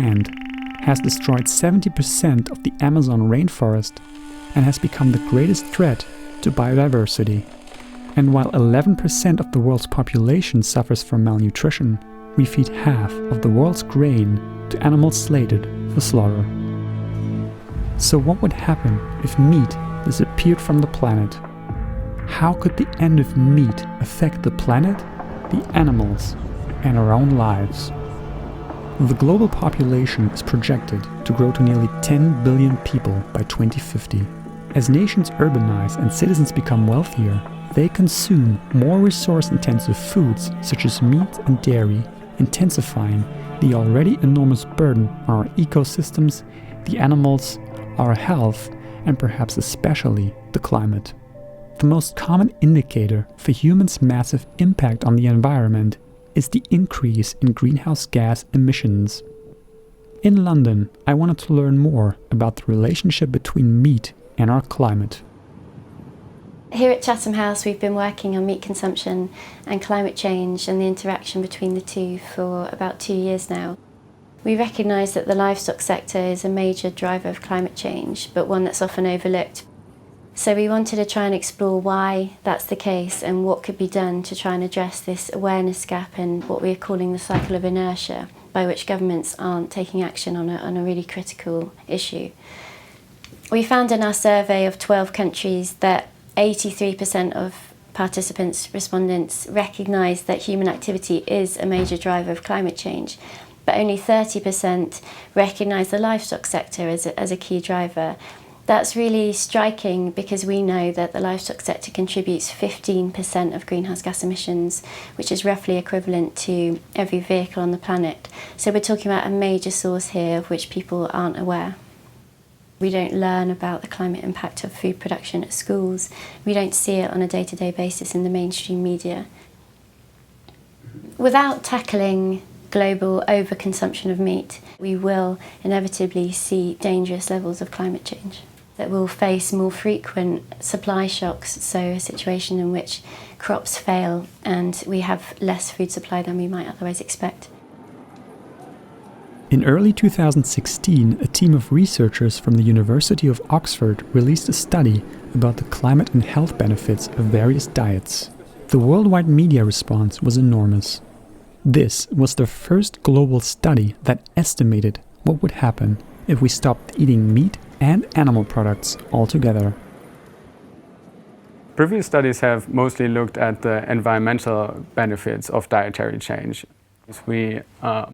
and has destroyed 70% of the Amazon rainforest and has become the greatest threat to biodiversity. And while 11% of the world's population suffers from malnutrition, we feed half of the world's grain to animals slated for slaughter. So what would happen if meat disappeared from the planet? How could the end of meat affect the planet, the animals, and our own lives? The global population is projected to grow to nearly 10 billion people by 2050. As nations urbanize and citizens become wealthier, they consume more resource-intensive foods such as meat and dairy, intensifying the already enormous burden on our ecosystems, the animals, our health, and perhaps especially the climate. The most common indicator for humans' massive impact on the environment is the increase in greenhouse gas emissions. In London, I wanted to learn more about the relationship between meat and our climate. Here at Chatham House, we've been working on meat consumption and climate change and the interaction between the two for about 2 years now. We recognise that the livestock sector is a major driver of climate change, but one that's often overlooked. So we wanted to try and explore why that's the case and what could be done to try and address this awareness gap and what we're calling the cycle of inertia, by which governments aren't taking action on a really critical issue. We found in our survey of 12 countries that 83% of participants, respondents, recognise that human activity is a major driver of climate change, but only 30% recognise the livestock sector as a key driver. That's really striking because we know that the livestock sector contributes 15% of greenhouse gas emissions, which is roughly equivalent to every vehicle on the planet. So we're talking about a major source here of which people aren't aware. We don't learn about the climate impact of food production at schools. We don't see it on a day-to-day basis in the mainstream media. Without tackling global overconsumption of meat, we will inevitably see dangerous levels of climate change. That will face more frequent supply shocks, so a situation in which crops fail and we have less food supply than we might otherwise expect. In early 2016, a team of researchers from the University of Oxford released a study about the climate and health benefits of various diets. The worldwide media response was enormous. This was the first global study that estimated what would happen if we stopped eating meat and animal products altogether. Previous studies have mostly looked at the environmental benefits of dietary change. We